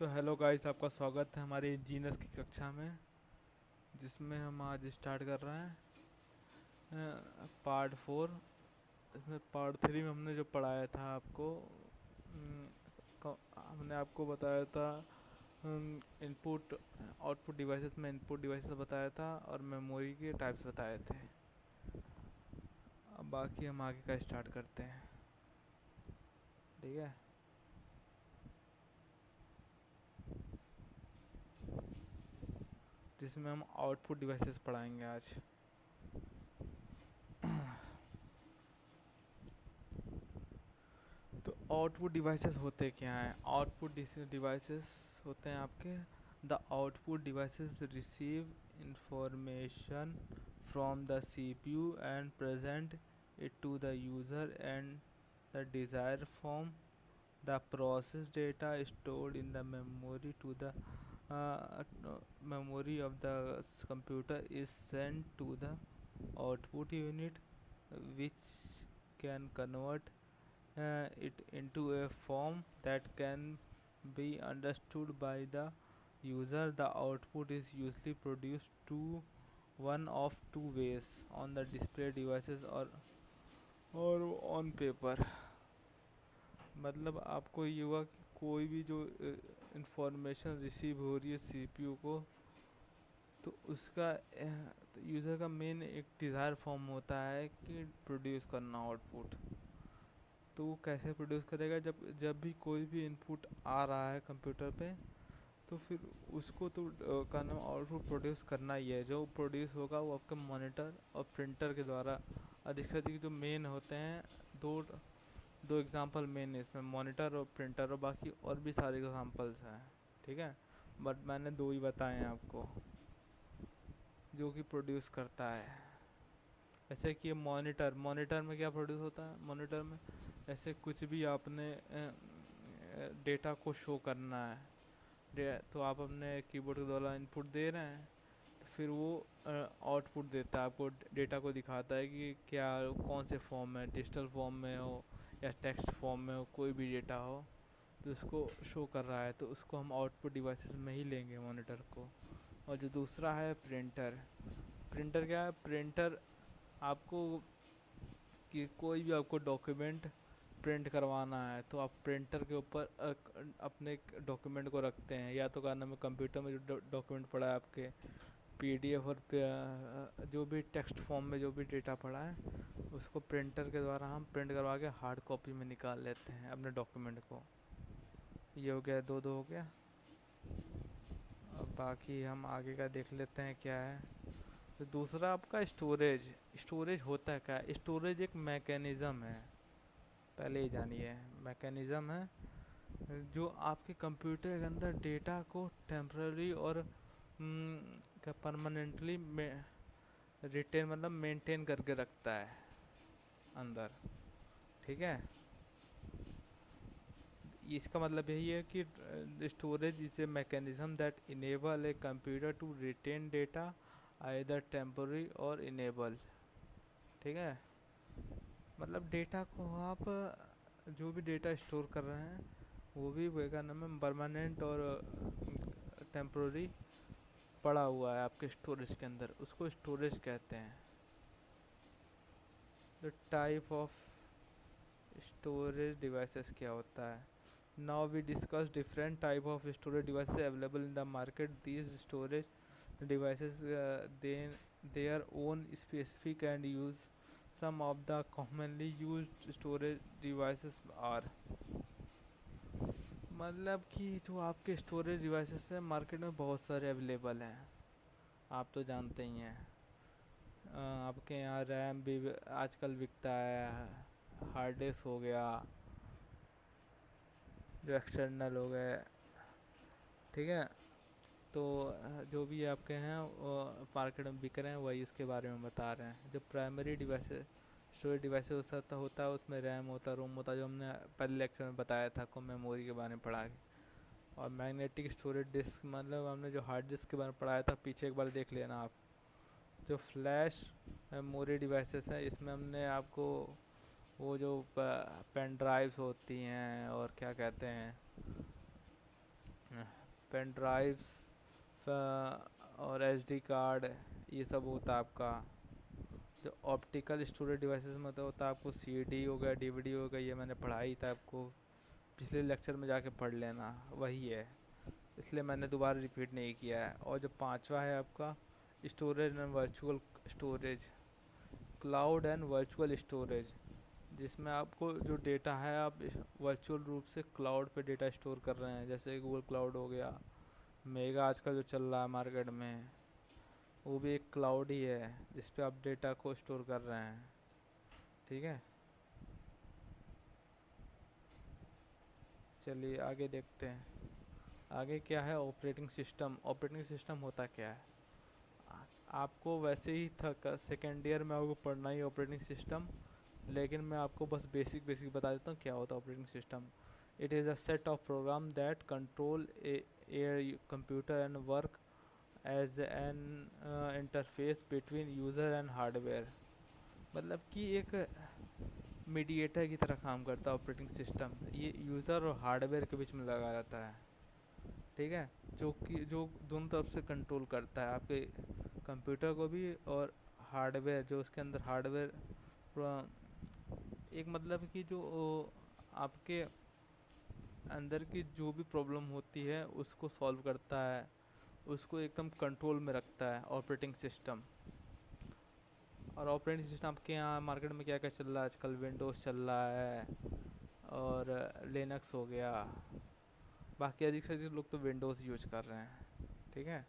तो hello guys, आपका स्वागत है हमारी जीनस की कक्षा में, जिसमें हम आज स्टार्ट कर रहे हैं पार्ट 4। इसमें पार्ट 3 में हमने जो पढ़ाया था आपको, हमने आपको बताया था इनपुट आउटपुट डिवाइसेस में इनपुट डिवाइसेस बताया था और मेमोरी के टाइप्स बताए थे। अब बाकी हम आगे का स्टार्ट करते हैं, ठीक है। जिसमें हम आउटपुट डिवाइसेस पढ़ाएंगे आज। तो आउटपुट डिवाइसेस होते क्या हैं? आउटपुट डिवाइसेस होते हैं आपके, the output devices receive information from the CPU and present it to the user and the desired form. The process data stored in the memory to the memory of the computer is sent to the output unit, which can convert it into a form that can be understood by the user. The output is usually produced to one of two ways: on the display devices और on paper. मतलब आपको ये हुआ कि कोई भी जो information receive हो रही है सीपीयू को, तो उसका तो यूज़र का मेन एक डिज़ायर फॉर्म होता है कि प्रोड्यूस करना आउटपुट। तो वो कैसे प्रोड्यूस करेगा? जब जब भी कोई भी इनपुट आ रहा है कंप्यूटर पे, तो फिर उसको तो का नाम आउटपुट प्रोड्यूस करना ही है। जो प्रोड्यूस होगा वो आपके मॉनिटर और प्रिंटर के द्वारा। अधिक जो मेन होते हैं, दो दो एग्जांपल मेन है इसमें, मॉनिटर और प्रिंटर, और बाकी और भी सारे एग्जांपल्स हैं, ठीक है। बट मैंने दो ही बताए हैं आपको जो कि प्रोड्यूस करता है। ऐसे कि मॉनिटर में क्या प्रोड्यूस होता है? मॉनिटर में ऐसे कुछ भी आपने डेटा को शो करना है, तो आप अपने कीबोर्ड के द्वारा इनपुट दे रहे हैं, तो फिर वो आउटपुट देता है आपको, डेटा को दिखाता है कि क्या कौन से फॉर्म में, डिजिटल फॉर्म में हो या टेक्स्ट फॉर्म में हो, कोई भी डेटा हो तो उसको शो कर रहा है। तो उसको हम आउटपुट डिवाइसेस में ही लेंगे, मॉनिटर को। और जो दूसरा है प्रिंटर। प्रिंटर क्या है? प्रिंटर आपको कि कोई भी आपको डॉक्यूमेंट प्रिंट करवाना है, तो आप प्रिंटर के ऊपर अपने डॉक्यूमेंट को रखते हैं। या तो क्या नाम है, कंप्यूटर में जो डॉक्यूमेंट पड़ा है आपके, पीडीएफ और जो भी टेक्स्ट फॉर्म में जो भी डेटा पड़ा है, उसको प्रिंटर के द्वारा हम प्रिंट करवा के हार्ड कॉपी में निकाल लेते हैं अपने डॉक्यूमेंट को। ये हो गया, दो हो गया। अब बाकी हम आगे का देख लेते हैं क्या है। तो दूसरा आपका स्टोरेज। स्टोरेज होता है क्या? स्टोरेज एक मैकेनिज़्म है, पहले ही जानिए। मैकेनिज़्म है जो आपके कंप्यूटर के अंदर डेटा को टेम्पररी और क्या परमानेंटली रिटेन, मतलब मेंटेन करके रखता है अंदर, ठीक है। इसका मतलब यही है कि storage is a mechanism that enable a computer to retain data either temporary or enable, ठीक है। मतलब डेटा को आप जो भी डेटा स्टोर कर रहे हैं वो भी वेगा नाम में परमानेंट और टेम्पररी पड़ा हुआ है आपके स्टोरेज के अंदर, उसको स्टोरेज कहते हैं। The type of storage devices क्या होता है? Now we discuss different type of storage devices available in the market. These storage devices their own specific and use. Some of the commonly used storage devices are, मतलब कि जो आपके storage devices हैं market में बहुत सारे available हैं, आप तो जानते ही हैं। आपके यहाँ रैम भी आजकल बिकता है, हार्ड डिस्क हो गया, जो एक्सटर्नल हो गए, ठीक है। तो जो भी आपके हैं वो मार्केट में बिक रहे हैं, वही इसके बारे में बता रहे हैं। जो प्राइमरी डिवाइसेस स्टोरेज डिवाइसेस होता है उसमें रैम होता है, रोम होता है, जो हमने पहले लेक्चर में बताया था, को मेमोरी के बारे में पढ़ा के। और मैग्नेटिक स्टोरेज डिस्क, मतलब हमने जो हार्ड डिस्क के बारे में पढ़ाया था, पीछे एक बार देख लेना आप। जो फ्लैश मेमोरी डिवाइसेस हैं, इसमें हमने आपको वो जो पेन ड्राइव्स होती हैं और क्या कहते हैं, पेन ड्राइव्स और एसडी कार्ड, ये सब होता है आपका। जो ऑप्टिकल स्टोरेज डिवाइसेस में होता है आपको सीडी हो गया, डीवीडी हो गया, ये मैंने पढ़ाई था आपको पिछले लेक्चर में, जाके पढ़ लेना, वही है, इसलिए मैंने दोबारा रिपीट नहीं किया है। और जो पांचवा है आपका storage and virtual storage, cloud and virtual storage, जिसमें आपको जो डेटा है आप वर्चुअल रूप से क्लाउड पे डेटा स्टोर कर रहे हैं, जैसे गूगल क्लाउड हो गया, मेगा आजकल जो चल रहा है मार्केट में, वो भी एक क्लाउड ही है जिस पे आप डेटा को स्टोर कर रहे हैं। ठीक है, चलिए आगे देखते हैं। आगे क्या है, ऑपरेटिंग सिस्टम। ऑपरेटिंग सिस्टम होता क्या है, आपको वैसे ही था सेकेंड ईयर में आपको पढ़ना ही ऑपरेटिंग सिस्टम, लेकिन मैं आपको बस बेसिक बेसिक बता देता हूँ क्या होता है operating system. It is a set of program that control a computer and work as an interface between user and hardware. मतलब कि एक मीडिएटर की तरह काम करता है ऑपरेटिंग सिस्टम, ये यूज़र और हार्डवेयर के बीच में लगा रहता है। ठीक है, जो दोनों तरफ से कंट्रोल करता है, आपके कंप्यूटर को भी और हार्डवेयर, जो उसके अंदर हार्डवेयर एक मतलब कि जो आपके अंदर की जो भी प्रॉब्लम होती है उसको सॉल्व करता है, उसको एकदम कंट्रोल में रखता है ऑपरेटिंग सिस्टम। और ऑपरेटिंग सिस्टम आपके यहाँ मार्केट में क्या क्या चल रहा है आजकल, विंडोज़ चल रहा है और लिनक्स हो गया, बाकी अधिक से अधिक लोग तो विंडोज़ यूज कर रहे हैं। ठीक है,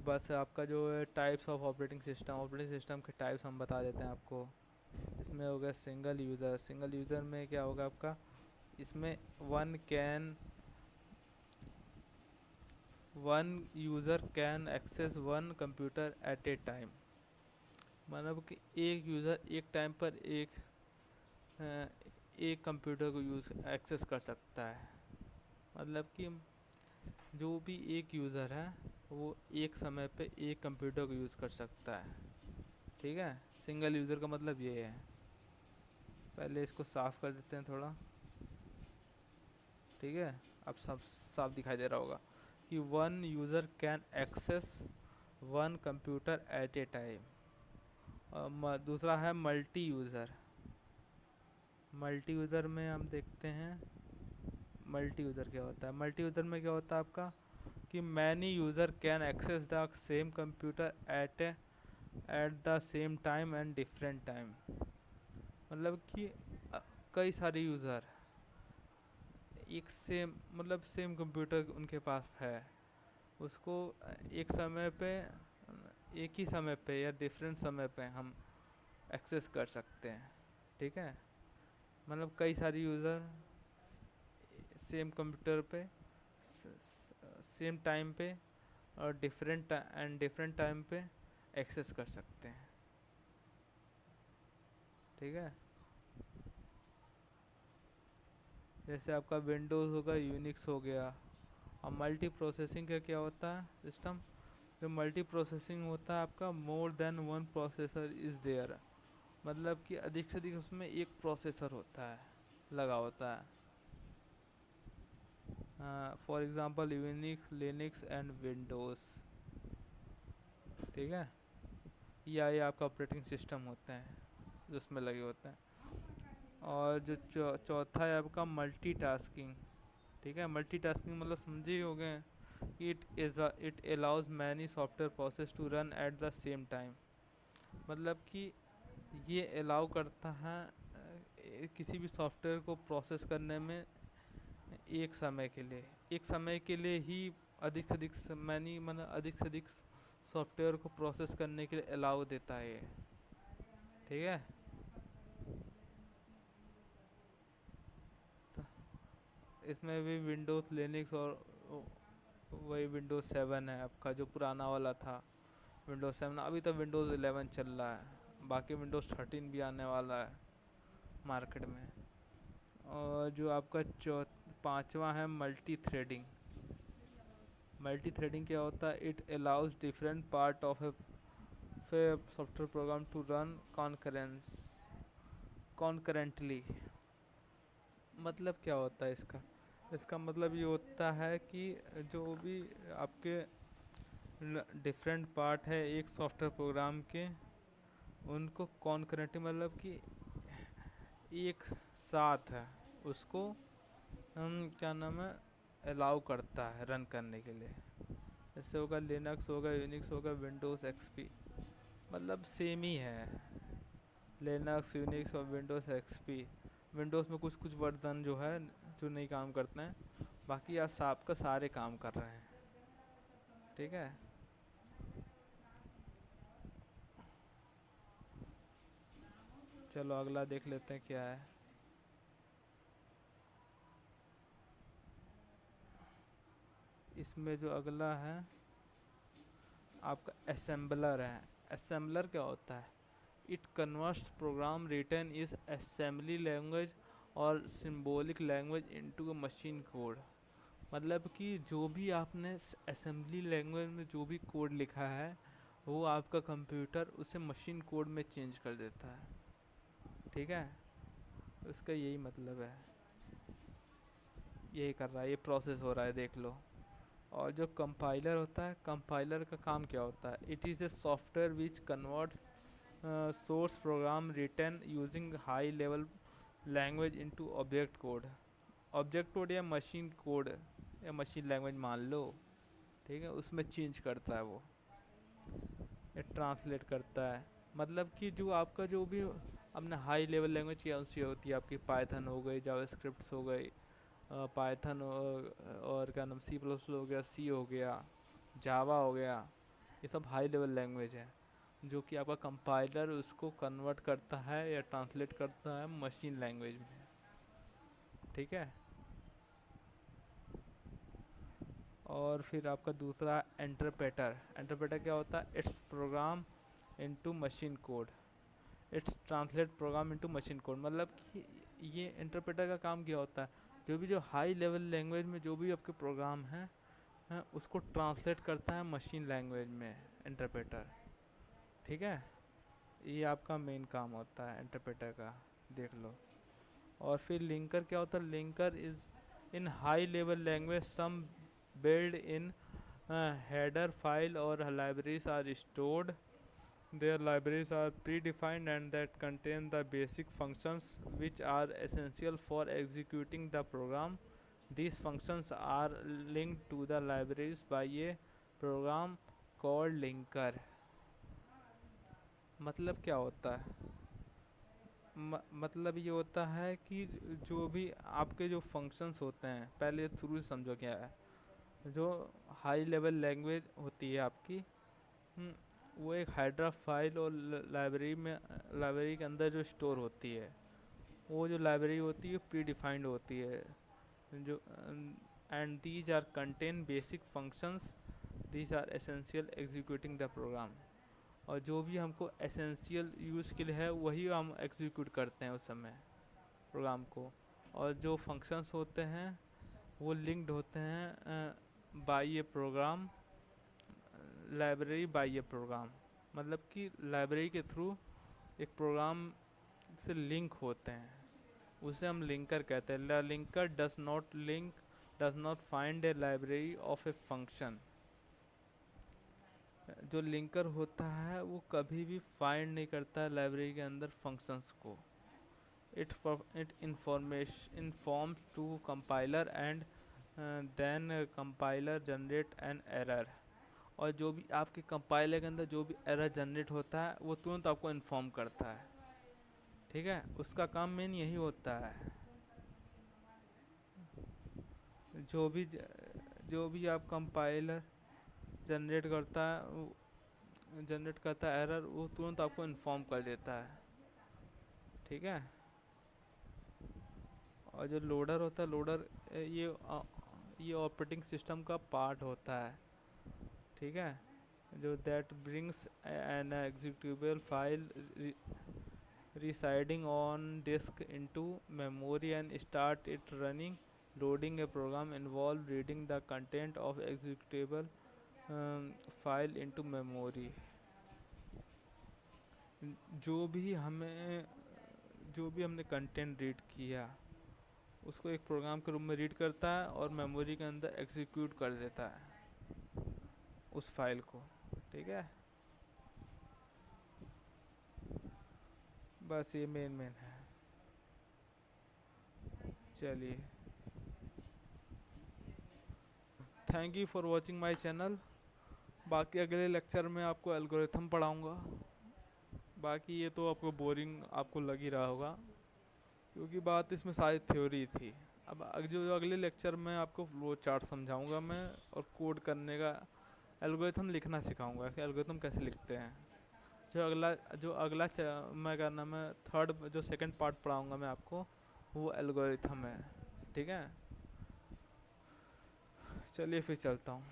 बस आपका जो है टाइप्स ऑफ ऑपरेटिंग सिस्टम के टाइप्स हम बता देते हैं आपको। इसमें हो गया सिंगल यूज़र। सिंगल यूज़र में क्या होगा आपका, इसमें one user can access one computer at a time. मतलब कि एक यूज़र एक टाइम पर एक कंप्यूटर को एक्सेस कर सकता है। मतलब कि जो भी एक यूज़र है वो एक समय पे एक कंप्यूटर को यूज़ कर सकता है। ठीक है, सिंगल यूज़र का मतलब ये है। पहले इसको साफ़ कर देते हैं थोड़ा। ठीक है, अब सब साफ दिखाई दे रहा होगा कि one user can access one computer at a time. दूसरा है मल्टी यूज़र। मल्टी यूज़र में हम देखते हैं मल्टी यूज़र क्या होता है। मल्टी यूज़र में क्या होता है आपका कि many user can access the same computer at the same time and different time. मतलब कि कई सारे यूज़र एक सेम मतलब सेम कंप्यूटर उनके पास है, उसको एक समय पे एक ही समय पे या डिफरेंट समय पे हम एक्सेस कर सकते हैं। ठीक है, मतलब कई सारे यूज़र सेम कंप्यूटर पे सेम टाइम पे और डिफरेंट टाइम पे एक्सेस कर सकते हैं। ठीक है, जैसे आपका विंडोज़ होगा, यूनिक्स हो गया। अब मल्टी प्रोसेसिंग का क्या होता है सिस्टम, जो मल्टी प्रोसेसिंग होता है आपका, more than one processor is there. मतलब कि अधिक से अधिक उसमें एक प्रोसेसर होता है, लगा होता है। For example Unix, Linux and Windows. ठीक है, ये आपका ऑपरेटिंग सिस्टम होते हैं जो उसमें लगे होते हैं। और जो चौथा है आपका मल्टीटास्किंग। ठीक है, मल्टीटास्किंग मतलब समझे ही होंगे, it allows many software process to run at the same time. मतलब कि ये अलाउ करता है किसी भी सॉफ्टवेयर को प्रोसेस करने में एक समय के लिए ही अधिक से अधिक मैनी मतलब अधिक से अधिक सॉफ्टवेयर को प्रोसेस करने के लिए अलाउ देता है ये। ठीक है, इसमें भी विंडोज़, लिनक्स और वही विंडोज़ 7 है आपका जो पुराना वाला था विंडोज़ 7। अभी तो विंडोज़ 11 चल रहा है, बाकी विंडोज़ 13 भी आने वाला है मार्केट में। और जो आपका पांचवा है मल्टी थ्रेडिंग। मल्टी थ्रेडिंग क्या होता है, it allows different part of a software program to run concurrently. मतलब क्या होता है इसका, इसका मतलब ये होता है कि जो भी आपके डिफरेंट पार्ट है एक सॉफ्टवेयर प्रोग्राम के, उनको कॉन्करेंटली मतलब कि एक साथ है, उसको हम क्या नाम है अलाउ करता है रन करने के लिए। जैसे होगा लिनक्स होगा, यूनिक्स होगा, विंडोज़ एक्सपी, मतलब सेम ही है। लिनक्स, यूनिक्स और विंडोज़ एक्सपी, विंडोज़ में कुछ कुछ वर्जन जो है जो नहीं काम करते हैं, बाकी आज आपका सारे काम कर रहे हैं। ठीक है। चलो अगला देख लेते हैं क्या है। इसमें जो अगला है आपका असेंबलर है। असेंबलर क्या होता है? It converts program written is assembly language और symbolic language into a machine code. मतलब कि जो भी आपने असेंबली लैंग्वेज में जो भी कोड लिखा है, वो आपका कंप्यूटर उसे मशीन कोड में चेंज कर देता है। ठीक है, उसका यही मतलब है, यही कर रहा है, ये प्रोसेस हो रहा है, देख लो। और जो कंपाइलर होता है, कंपाइलर का काम क्या होता है? It is a software which converts source program written using high level language into object code. Object code या मशीन कोड या मशीन लैंग्वेज मान लो, ठीक है, उसमें चेंज करता है वो, ये ट्रांसलेट करता है। मतलब कि जो आपका जो भी अपने हाई लेवल लैंग्वेज की सी होती है, आपकी पाइथन हो गई, जावास्क्रिप्ट हो गई, पाइथन और क्या नाम सी प्लस हो गया, सी हो गया, जावा हो गया, ये सब हाई लेवल लैंग्वेज है, जो कि आपका कंपाइलर उसको कन्वर्ट करता है या ट्रांसलेट करता है मशीन लैंग्वेज में। ठीक है। और फिर आपका दूसरा इंटरप्रेटर। इंटरप्रेटर क्या होता है? It's programme into machine code, it's translate programme into machine code. मतलब कि ये इंटरप्रेटर का काम क्या होता है? जो भी जो हाई लेवल लैंग्वेज में जो भी आपके प्रोग्राम हैं उसको ट्रांसलेट करता है मशीन लैंग्वेज में इंटरप्रेटर। ठीक है, ये आपका मेन काम होता है इंटरप्रेटर का, देख लो। और फिर लिंकर क्या होता है? Linker is in high level language some built in header file or libraries are stored. Their libraries are predefined and that contain the basic functions which are essential for executing the program. These functions are linked to the libraries by a program called linker. मतलब क्या होता है? मतलब ये होता है कि जो भी आपके जो फंक्शंस होते हैं, पहले शुरू से समझो क्या है। जो हाई लेवल लैंग्वेज होती है आपकी, हम्म, वो एक हाइड्रा फाइल और लाइब्रेरी के अंदर जो स्टोर होती है, वो जो लाइब्रेरी होती है प्री डिफाइंड होती है, जो and these are contain basic functions, these are essential executing the program. और जो भी हमको एसेंशियल यूज़ के लिए है वही हम एग्जीक्यूट करते हैं उस समय प्रोग्राम को। और जो फंक्शंस होते हैं वो लिंक्ड होते हैं बाय ए प्रोग्राम, लाइब्रेरी बाय ए प्रोग्राम। मतलब कि लाइब्रेरी के थ्रू एक प्रोग्राम से लिंक होते हैं, उसे हम लिंकर कहते हैं। Linker does not find A library of a function. जो लिंकर होता है वो कभी भी फाइंड नहीं करता है लाइब्रेरी के अंदर फंक्शंस को। It informs to compiler and then compiler generate an error. और जो भी आपके कंपाइलर के अंदर जो भी एरर जनरेट होता है वो तुरंत आपको इन्फॉर्म करता है। ठीक है, उसका काम मेन यही होता है। जो भी जो भी आप कंपाइलर जनरेट करता है एरर, वो तुरंत आपको इन्फॉर्म कर देता है। ठीक है। और जो लोडर होता है, लोडर ये ऑपरेटिंग सिस्टम का पार्ट होता है। ठीक है, जो that brings N executable file residing on disk into memory and start it running. Loading a program involve reading the content of executable file into memory. जो भी हमें जो भी हमने कंटेंट रीड किया उसको एक प्रोग्राम के रूप में रीड करता है और मेमोरी के अंदर एग्जीक्यूट कर देता है उस फाइल को। ठीक है, बस ये मेन है। चलिए, thank you for watching my channel. बाकी अगले लेक्चर में आपको एल्गोरिथम पढ़ाऊँगा। बाकी ये तो आपको बोरिंग आपको लग ही रहा होगा, क्योंकि बात इसमें सारी थ्योरी थी। अब जो अगले लेक्चर में आपको फ्लो चार्ट समझाऊंगा मैं, और कोड करने का एल्गोरिथम लिखना सिखाऊंगा कि एल्गोरिथम कैसे लिखते हैं। जो अगला मैं क्या नाम है, थर्ड जो सेकंड पार्ट पढ़ाऊंगा मैं आपको, वो एल्गोरिथम है। ठीक है, चलिए फिर चलता हूँ।